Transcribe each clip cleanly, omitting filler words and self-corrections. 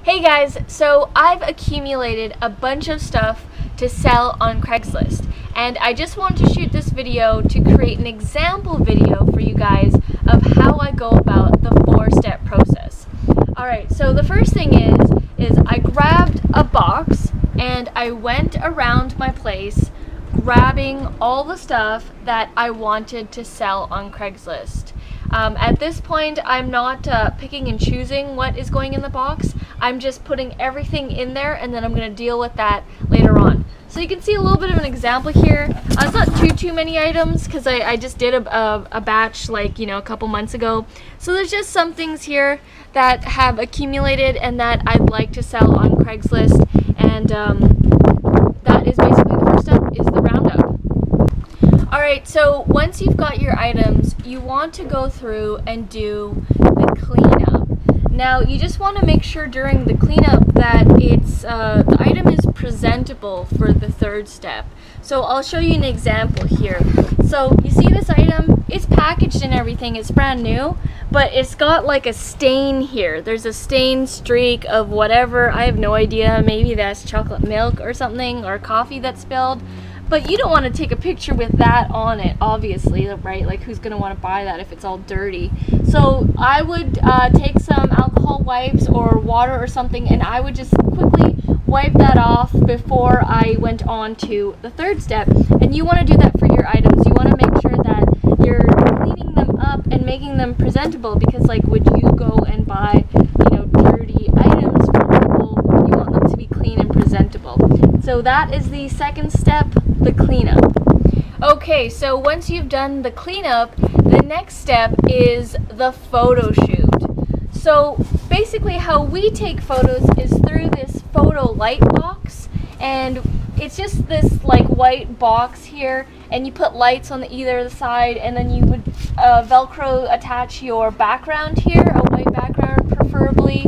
Hey guys, so I've accumulated a bunch of stuff to sell on Craigslist, and I just want to shoot this video to create an example video for you guys of how I go about the 4-step process. Alright, so the first thing is I grabbed a box and I went around my place grabbing all the stuff that I wanted to sell on Craigslist. At this point, I'm not picking and choosing what is going in the box. I'm just putting everything in there, and then I'm going to deal with that later on. So you can see a little bit of an example here. It's not too many items because I just did a batch like, a couple months ago. So there's just some things here that have accumulated and that I'd like to sell on Craigslist, and that is basically the first step, is the roundup. Alright, so once you've got your items, you want to go through and do the cleanup. Now, you just want to make sure during the cleanup that the item is presentable for the third step. So I'll show you an example here. So you see this item, it's packaged and everything, it's brand new, but it's got like a stain here. There's a stain streak of whatever, I have no idea, maybe that's chocolate milk or something, or coffee that's spilled. But you don't want to take a picture with that on it, obviously, right? Like, who's going to want to buy that if it's all dirty? So I would take some alcohol wipes or water or something, and I would just quickly wipe that off before I went on to the third step. And you want to do that for your items. You want to make sure that you're cleaning them up and making them presentable, because, like, would you go and buy, dirty items from people? You want them to be clean and presentable. So that is the second step, the cleanup. Okay, so once you've done the cleanup, the next step is the photo shoot. So basically how we take photos is through this photo light box, and it's just this like white box here, and you put lights on either side, and then you would Velcro attach your background here, a white background preferably.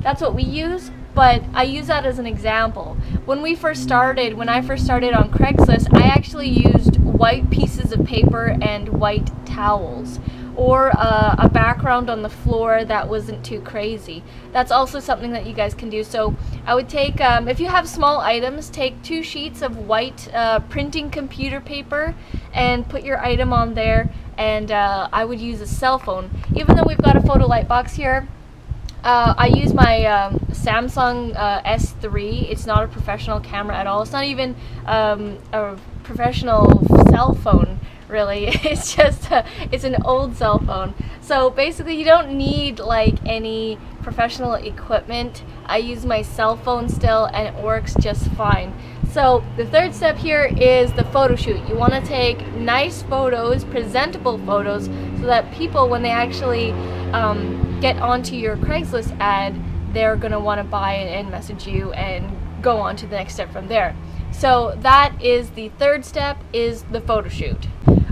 That's what we use. But I use that as an example. When I first started on Craigslist, I actually used white pieces of paper and white towels, or a background on the floor that wasn't too crazy. That's also something that you guys can do. So I would take, if you have small items, take 2 sheets of white printing computer paper and put your item on there, and I would use a cell phone. Even though we've got a photo light box here, I use my Samsung S3. It's not a professional camera at all. It's not even a professional cell phone, really. It's just it's an old cell phone. So basically, you don't need like any professional equipment. I use my cell phone still, and it works just fine. So the third step here is the photo shoot. You want to take nice photos, presentable photos, so that people, when they actually get onto your Craigslist ad, they're going to want to buy it and message you and go on to the next step from there. So that is the third step, is the photo shoot.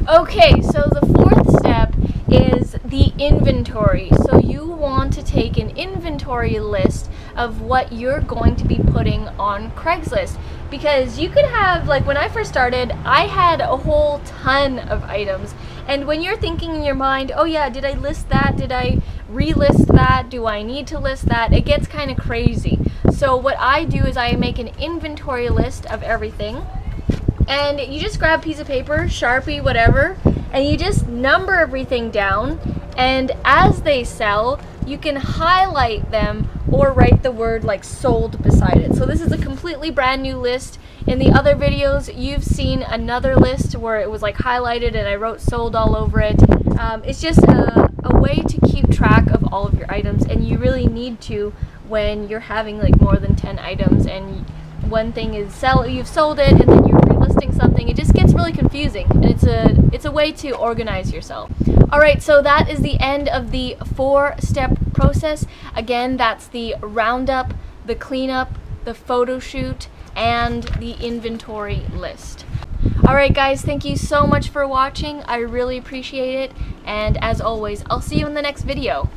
Okay, so the fourth step is the inventory. So you want to take an inventory list of what you're going to be putting on Craigslist, because you could have, like when I first started, I had a whole ton of items, and when you're thinking in your mind, oh yeah, did I list that? Did I relist that? Do I need to list that? It gets kind of crazy. So what I do is I make an inventory list of everything, and you just grab a piece of paper, Sharpie, whatever, and you just number everything down, and as they sell, you can highlight them or write the word like sold beside it. So this is a completely brand new list. In the other videos, you've seen another list where it was like highlighted and I wrote sold all over it. It's just a way to keep track of all of your items, and you really need to when you're having like more than 10 items and one thing is you've sold it and then you're relisting something. It just gets really confusing, and it's a way to organize yourself. Alright, so that is the end of the 4-step process. Again, that's the roundup, the cleanup, the photo shoot, and the inventory list. Alright guys, thank you so much for watching. I really appreciate it, and as always, I'll see you in the next video.